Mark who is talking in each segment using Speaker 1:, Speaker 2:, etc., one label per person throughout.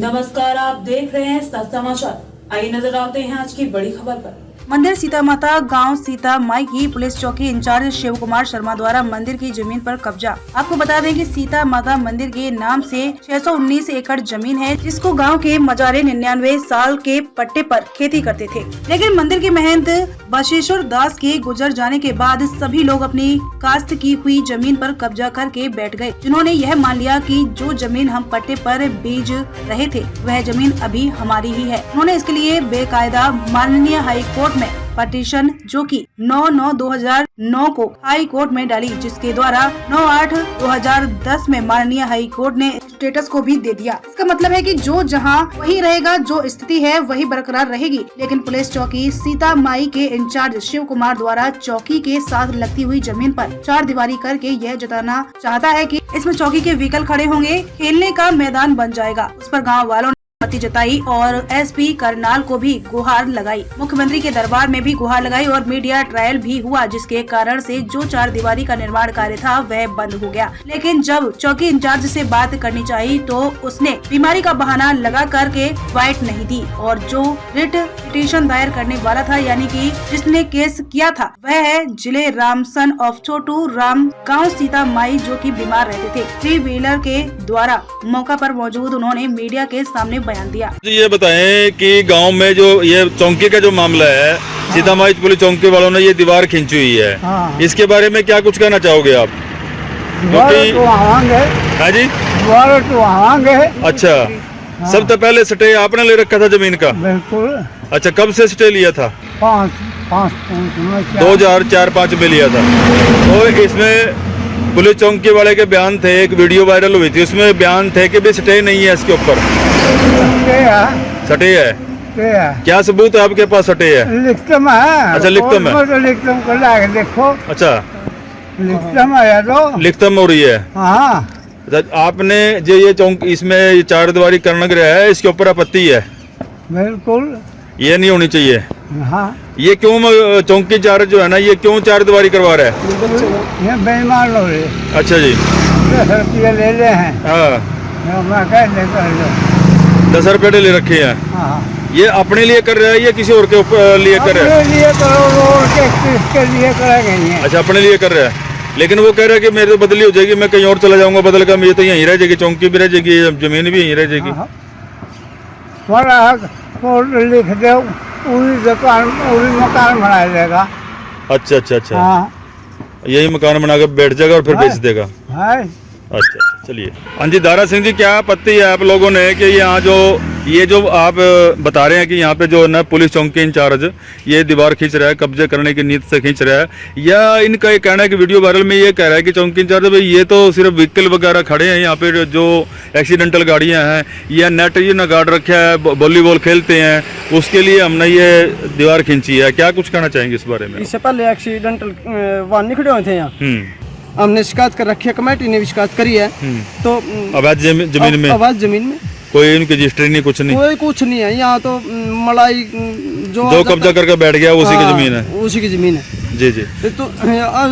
Speaker 1: नमस्कार, आप देख रहे हैं सच समाचार। आइए नजर डालते हैं आज की बड़ी खबर पर।
Speaker 2: मंदिर सीता माता गांव सीता माई की पुलिस चौकी इंचार्ज शिव कुमार शर्मा द्वारा मंदिर की जमीन पर कब्जा। आपको बता दें कि सीता माता मंदिर के नाम से 619 एकड़ जमीन है, जिसको गांव के मजारे 99 साल के पट्टे पर खेती करते थे। लेकिन मंदिर के महंत बशेश्वर दास के गुजर जाने के बाद सभी लोग अपनी काश्त की हुई जमीन पर कब्जा करके बैठ गए, जिन्होंने यह मान लिया कि जो जमीन हम पट्टे पर बेच रहे थे वह जमीन अभी हमारी ही है। उन्होंने इसके लिए बेकायदा माननीय हाई कोर्ट में पटिशन जो कि 9/9/2009 को हाई कोर्ट में डाली, जिसके द्वारा 9/8/2010 में माननीय हाई कोर्ट ने स्टेटस को भी दे दिया। इसका मतलब है कि जो जहां वही रहेगा, जो स्थिति है वही बरकरार रहेगी। लेकिन पुलिस चौकी सीता माई के इंचार्ज शिव कुमार द्वारा चौकी के साथ लगती हुई जमीन पर चार दीवारी करके यह जताना चाहता है कि इसमें चौकी के व्हीकल खड़े होंगे, खेलने का मैदान बन जाएगा। उस पर गाँव वालों जताई और एसपी करनाल को भी गुहार लगाई। मुख्यमंत्री के दरबार में भी गुहार लगाई और मीडिया ट्रायल भी हुआ, जिसके कारण से जो चार दीवारी का निर्माण कार्य था वह बंद हो गया। लेकिन जब चौकी इंचार्ज से बात करनी चाहिए तो उसने बीमारी का बहाना लगा करके वाइट नहीं दी, और जो रिट पिटीशन दायर करने वाला था, यानी कि जिसने केस किया था, वह है जिले रामसन ऑफ छोटू राम गाँव सीता माई, जो की बीमार रहते थे। 3 व्हीलर के द्वारा मौका पर मौजूद उन्होंने मीडिया के सामने बयान दिया।
Speaker 3: ये बताएं कि गांव में जो ये चौकी का जो मामला है, सीता माई पुलिस चौकी वालों ने ये दीवार खींची हुई है, इसके बारे में क्या कुछ कहना चाहोगे आप? हाँ जी, अच्छा, सबसे पहले स्टे आपने ले रखा था जमीन का?
Speaker 4: बिल्कुल।
Speaker 3: अच्छा, कब से स्टे लिया था? 2004-05 में लिया था। तो इसमें पुलिस चौकी वाले के बयान थे, एक वीडियो वायरल हुई थी, उसमें बयान थे कि भी स्टे नहीं है इसके ऊपर। सटे है? क्या सबूत है आपके पास सटे है?
Speaker 4: लिखतम है।
Speaker 3: अच्छा, लिखतम है।
Speaker 4: तो लिखतम कर लाके देखो।
Speaker 3: अच्छा,
Speaker 4: लिखतम है तो
Speaker 3: लिखतम हो रही है।
Speaker 4: हाँ।
Speaker 3: अच्छा, आपने जो ये चौक इसमें चार दीवारी करना गया है, इसके ऊपर आपत्ति है?
Speaker 4: बिल्कुल,
Speaker 3: ये नहीं होनी चाहिए।
Speaker 4: हाँ।
Speaker 3: ये क्यों चौकी चार जो है ना, ये क्यों चार दीवारी करवा रहा है?
Speaker 4: ये बेईमान हो रहे।
Speaker 3: अच्छा जी,
Speaker 4: 10 रुपये ले ले हैं।
Speaker 3: हाँ,
Speaker 4: मैं कह ले
Speaker 3: 10 रुपये ले रखे हैं।
Speaker 4: हाँ।
Speaker 3: ये अपने लिए कर रहा है या किसी और के लिए कर रहा है?
Speaker 4: अपने लिए करो, रोड के लिए करेंगे।
Speaker 3: अच्छा, अपने लिए कर रहा है। लेकिन वो कह रहा है कि मेरे तो बदली हो जाएगी, मैं कहीं और चला जाऊंगा बदल कर, ये तो यहीं रह जाएगी, चौकी भी रह जाएगी, जमीन भी यहीं रह जाएगी।
Speaker 4: लिख दो, पूरी दुकान पूरी मकान बना देगा।
Speaker 3: अच्छा अच्छा अच्छा,
Speaker 4: हाँ।
Speaker 3: यही मकान बना कर बैठ जाएगा और फिर बेच देगा।
Speaker 4: है।
Speaker 3: अच्छा, चलिए। हाँ जी, दारा सिंह जी, क्या आपत्ति है आप लोगों ने कि यहाँ जो ये जो आप बता रहे हैं कि यहाँ पे जो ना पुलिस चौकी इंचार्ज ये दीवार खींच रहा है, कब्जे करने की नीयत से खींच रहा है, या इनका ये कहना है कि वीडियो वायरल में ये कह रहा है कि चौकी इंचार्ज भाई ये तो सिर्फ व्हीकल वगैरह खड़े हैं यहाँ पे, जो एक्सीडेंटल गाड़ियाँ हैं या नेट ये ना गार्ड रखा है, वॉलीबॉल खेलते हैं, उसके लिए हमने ये दीवार खींची है। क्या कुछ कहना चाहेंगे इस बारे में?
Speaker 5: इससे पहले एक्सीडेंटल वाहन नहीं खड़े हुए थे यहाँ, हमने शिकायत कर रखी है, कमेटी ने भी शिकायत करी है। तो
Speaker 3: अवैध जमीन में,
Speaker 5: अवैध जमीन में कोई
Speaker 3: इनकी रजिस्ट्री नहीं, कुछ नहीं,
Speaker 5: कोई कुछ नहीं है यहाँ। तो मलाई जो
Speaker 3: कब्जा करके बैठ गया उसी की जमीन है,
Speaker 5: उसी की जमीन है।
Speaker 3: जी जी।
Speaker 5: तो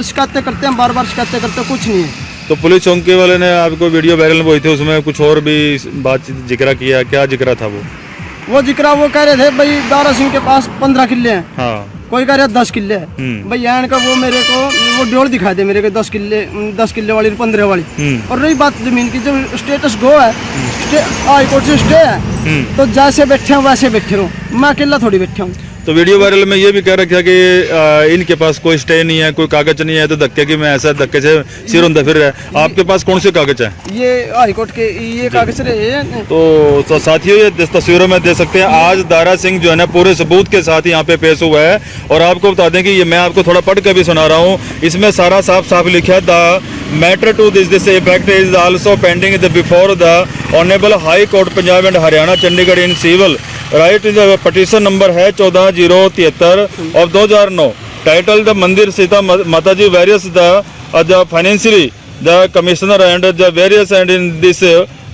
Speaker 5: शिकायतें करते हैं, बार बार शिकायतें करते, कुछ नहीं है।
Speaker 3: तो पुलिस चौकी वाले ने आपको वीडियो वायरल हुई थी, उसमें कुछ और भी बातचीत जिक्र किया, क्या जिक्र था वो
Speaker 5: जिक्र वो कह रहे थे भाई दारा सिंह के पास 15 किले हैं।
Speaker 3: हाँ।
Speaker 5: कोई कह रहा है 10 किले है। भाई यहाँ का वो मेरे को वो डोल दिखा दे मेरे को 10 किले वाली 15 वाली। और रही बात जमीन की, जो स्टेटस गो है, हाई कोर्ट से स्टे है, तो जैसे बैठे हूँ वैसे बैठे रहो, मैं अकेला थोड़ी बैठा हूँ।
Speaker 3: तो वीडियो वायरल में ये भी कह रखा कि इनके पास कोई स्टे नहीं है, कोई कागज नहीं है, तो धक्के की मैं ऐसा धक्के से सिर उंधा फिर रहा है। आपके पास कौन से कागज है?
Speaker 5: ये हाई कोर्ट के ये कागज रहे।
Speaker 3: तो साथियों, ये तस्वीरों में देख सकते हैं, आज दारा सिंह जो है ना पूरे सबूत के साथ यहाँ पे पेश हुआ है। और आपको बता दें कि ये मैं आपको थोड़ा पढ़ के भी सुना रहा हूँ, इसमें सारा साफ लिखा है, the matter to this effect is also pending before the honourable high court Punjab and Haryana Chandigarh in civil writ. Petition number है 14/073 of 2009, title the Mandir Sita Mata ji versus the financially the commissioner and the versus and in this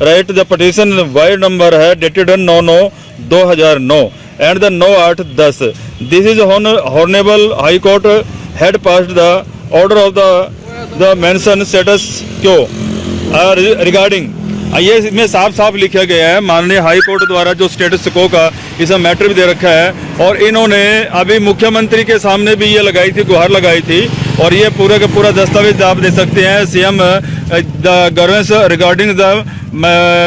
Speaker 3: writ the petition vide number है dated 9/9/2009 and the 9/8/10। This is honourable high court had passed the order of the mention status क्यो regarding ये इसमें साफ साफ लिखा गया है, माननीय हाई कोर्ट द्वारा जो स्टेटस को का इसमें मैटर भी दे रखा है और इन्होंने अभी मुख्यमंत्री के सामने भी ये लगाई थी, गुहार लगाई थी और ये पूरा का पूरा दस्तावेज आप दे सकते हैं। CM the governance regarding the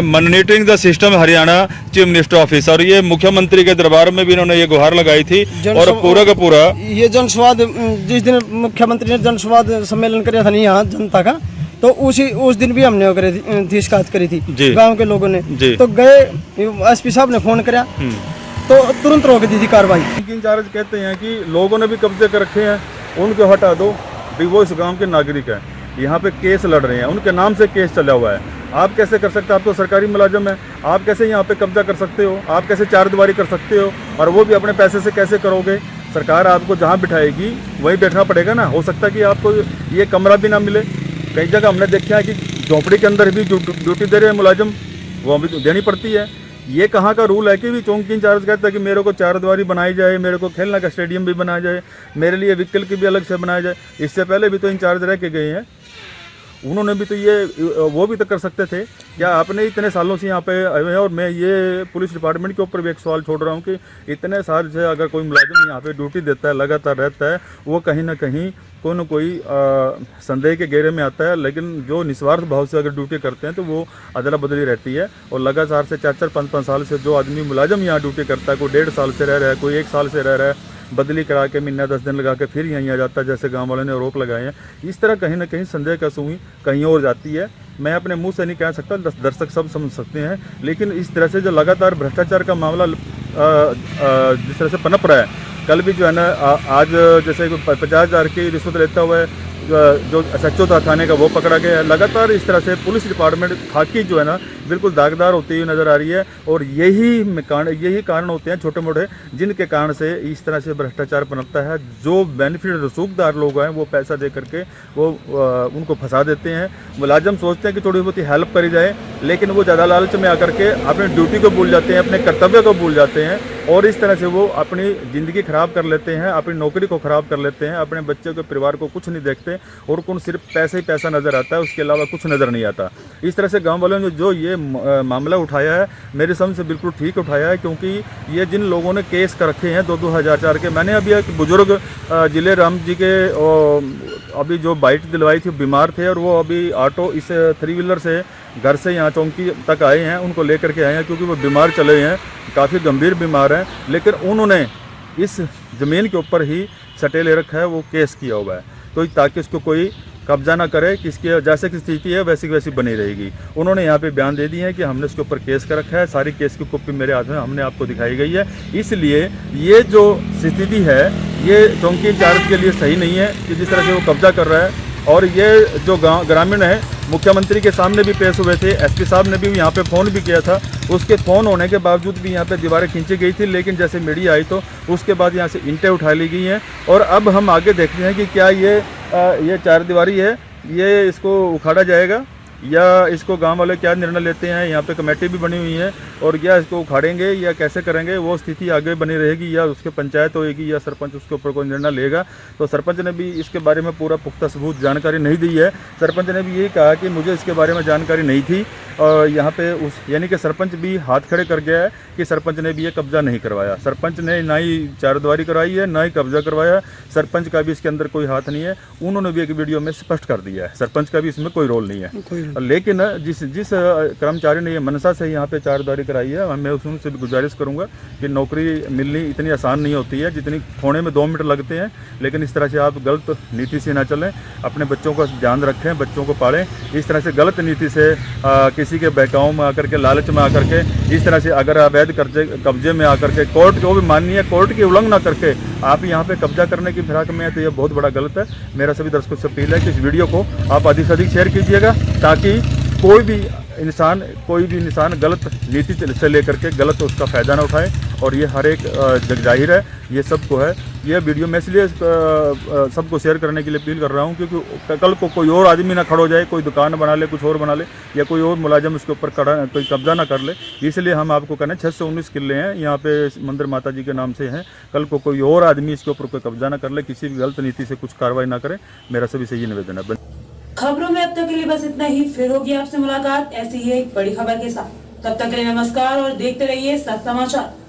Speaker 3: monitoring the system Haryana chief minister office, और ये मुख्यमंत्री के दरबार में भी इन्होंने ये गुहार लगाई थी और पूरा का पूरा
Speaker 5: ये जनसंवाद जिस दिन मुख्यमंत्री ने जनसंवाद सम्मेलन किया था नहीं यहाँ जनता का, तो उस दिन भी हमने करी थी शिकायत करी थी गांव के लोगों ने। तो गए एसपी साहब ने फोन कराया तो तुरंत रोक दी थी कार्रवाई।
Speaker 3: इंचार्ज कहते हैं कि लोगों ने भी कब्जे कर रखे हैं, उनको हटा दो, भी वो इस गांव के नागरिक हैं, यहाँ पे केस लड़ रहे हैं, उनके नाम से केस चला हुआ है। आप कैसे कर सकते हैं? आप तो सरकारी मुलाजिम हैं, आप कैसे यहाँ पे कब्जा कर सकते हो? आप कैसे चारदीवारी कर सकते हो? और वो भी अपने पैसे से कैसे करोगे? सरकार आपको जहाँ बिठाएगी वहीं बैठना पड़ेगा ना। हो सकता है कि आपको ये कमरा भी ना मिले। कई जगह हमने देखा है कि झोपड़ी के अंदर भी ड्यूटी दे रहे हैं मुलाजिम, वो भी देनी पड़ती है। ये कहाँ का रूल है कि भी चौकी इंचार्ज कहता है कि मेरे को चारदीवारी बनाई जाए, मेरे को खेलने का स्टेडियम भी बनाया जाए, मेरे लिए व्हीकल की भी अलग से बनाया जाए। इससे पहले भी तो इंचार्ज रह के गए हैं, उन्होंने भी तो ये वो भी तो कर सकते थे। क्या आपने इतने सालों से यहाँ पे आए हैं? और मैं ये पुलिस डिपार्टमेंट के ऊपर भी एक सवाल छोड़ रहा हूँ कि इतने साल से अगर कोई मुलाजिम यहाँ पे ड्यूटी देता है, लगातार रहता है, वो कहीं ना कहीं कोई न कोई संदेह के घेरे में आता है। लेकिन जो निस्वार्थ भाव से अगर ड्यूटी करते हैं तो वो अदला बदली रहती है। और लगातार से 4-4, 5-5 साल से जो आदमी मुलाजिम यहाँ ड्यूटी करता है, कोई 1.5 साल से रह रहा है, कोई 1 साल से रह रहा है, बदली करा के महीना 10 दिन लगा के फिर यहीं आ जाता है, जैसे गांव वालों ने रोक लगाए हैं। इस तरह कहीं ना कहीं संदेह का सुई कहीं और जाती है। मैं अपने मुंह से नहीं कह सकता, दर्शक सब समझ सकते हैं, लेकिन इस तरह से जो लगातार भ्रष्टाचार का मामला जिस तरह से पनप रहा है, कल भी जो है ना आज जैसे 50,000 की रिश्वत लेता हुआ है जो SHO था थाने का, वो पकड़ा गया है। लगातार इस तरह से पुलिस डिपार्टमेंट खाकी जो है ना बिल्कुल दागदार होती हुई नज़र आ रही है। और यही कारण होते हैं छोटे मोटे, जिनके कारण से इस तरह से भ्रष्टाचार पनपता है। जो बेनिफिट रसूखदार लोग हैं वो पैसा दे करके वो उनको फंसा देते हैं। मुलाजिम सोचते हैं कि थोड़ी बहुत ही हेल्प करी जाए, लेकिन वो ज़्यादा लालच में आकर के अपनी ड्यूटी को भूल जाते हैं, अपने कर्तव्य को भूल जाते हैं और इस तरह से वो अपनी ज़िंदगी ख़राब कर लेते हैं, अपनी नौकरी को ख़राब कर लेते हैं, अपने बच्चे के परिवार को कुछ नहीं देखते और उनको सिर्फ पैसे ही पैसा नज़र आता है, उसके अलावा कुछ नज़र नहीं आता। इस तरह से गांव वालों ने जो ये मामला उठाया है, मेरे समझ से बिल्कुल ठीक उठाया है, क्योंकि ये जिन लोगों ने केस कर रखे हैं 2004 के, मैंने अभी एक बुजुर्ग जिले राम जी के अभी जो बाइट दिलवाई थी, बीमार थे और वो अभी ऑटो इस 3 व्हीलर से घर से यहाँ चौकी तक आए हैं, उनको लेकर के आए हैं क्योंकि वो बीमार चले हैं, काफ़ी गंभीर बीमार हैं। लेकिन उन्होंने इस ज़मीन के ऊपर ही सटे ले रखा है, वो केस किया हुआ है, तो ताकि उसको कोई कब्जा ना करे, किसकी जैसे की स्थिति है वैसी की वैसी बनी रहेगी। उन्होंने यहाँ पे बयान दे दिए हैं कि हमने उसके ऊपर केस कर रखा है, सारी केस की कॉपी मेरे हाथ में हमने आपको दिखाई गई है। इसलिए ये जो स्थिति है ये चौकी इंचार्ज के लिए सही नहीं है कि जिस तरह से वो कब्जा कर रहा है। और ये जो ग्रामीण है मुख्यमंत्री के सामने भी पेश हुए थे, SP साहब ने भी यहाँ पे फ़ोन भी किया था, उसके फ़ोन होने के बावजूद भी यहाँ पे दीवारें खींची गई थी, लेकिन जैसे मीडिया आई तो उसके बाद यहाँ से ईंटें उठा ली गई हैं। और अब हम आगे देखते हैं कि क्या ये चारदीवारी है, ये इसको उखाड़ा जाएगा या इसको गांव वाले क्या निर्णय लेते हैं। यहाँ पे कमेटी भी बनी हुई है और या इसको उखाड़ेंगे या कैसे करेंगे, वो स्थिति आगे बनी रहेगी, या उसके पंचायत होएगी या सरपंच उसके ऊपर कोई निर्णय लेगा। तो सरपंच ने भी इसके बारे में पूरा पुख्ता सबूत जानकारी नहीं दी है। सरपंच ने भी यही कहा कि मुझे इसके बारे में जानकारी नहीं थी और यहाँ पे उस यानी कि सरपंच भी हाथ खड़े कर गया है कि सरपंच ने भी ये कब्जा नहीं करवाया। सरपंच ने ना ही चारदीवारी करवाई है, ना ही कब्जा करवाया, सरपंच का भी इसके अंदर कोई हाथ नहीं है। उन्होंने भी एक वीडियो में स्पष्ट कर दिया है सरपंच का भी इसमें कोई रोल नहीं है। लेकिन जिस कर्मचारी ने ये मनसा से यहाँ पे चारदीवारी कराई है, मैं उनसे भी गुजारिश करूँगा कि नौकरी मिलनी इतनी आसान नहीं होती है जितनी खोने में 2 मिनट लगते हैं। लेकिन इस तरह से आप गलत नीति से ना चलें, अपने बच्चों का ध्यान रखें, बच्चों को पालें। इस तरह से गलत नीति से किसी के बहकाव में आकर के, लालच में आकर के, इस तरह से अगर अवैध कब्जे में आकर के कोर्ट जो भी माननीय कोर्ट की उल्लंघना करके आप यहाँ पे कब्जा करने की फिराक में है, तो ये बहुत बड़ा गलत है। मेरा सभी दर्शकों से अपील है कि इस वीडियो को आप अधिक से अधिक शेयर कीजिएगा, ताकि कोई भी इंसान गलत नीति से लेकर के गलत उसका फ़ायदा ना उठाए। और ये हर एक जग जाहिर है, ये सबको है। ये वीडियो मैं इसलिए सबको शेयर करने के लिए अपील कर रहा हूँ क्योंकि कल को कोई और आदमी ना खड़ो जाए, कोई दुकान बना ले, कुछ और बना ले, या कोई और मुलाजिम उसके ऊपर कोई कब्जा ना कर ले। इसलिए हम आपको कहना 619 किले हैं यहाँ पे मंदिर माता जी के नाम से हैं। कल को कोई और आदमी इसके ऊपर कोई कब्जा ना कर ले, किसी भी गलत नीति से कुछ कार्रवाई ना करे। मेरा सभी से ये निवेदन है।
Speaker 1: खबरों में अब तक के लिए बस इतना ही। फिर होगी आपसे मुलाकात ऐसी ही एक बड़ी खबर के साथ। तब तक के लिए नमस्कार और देखते रहिए सच समाचार।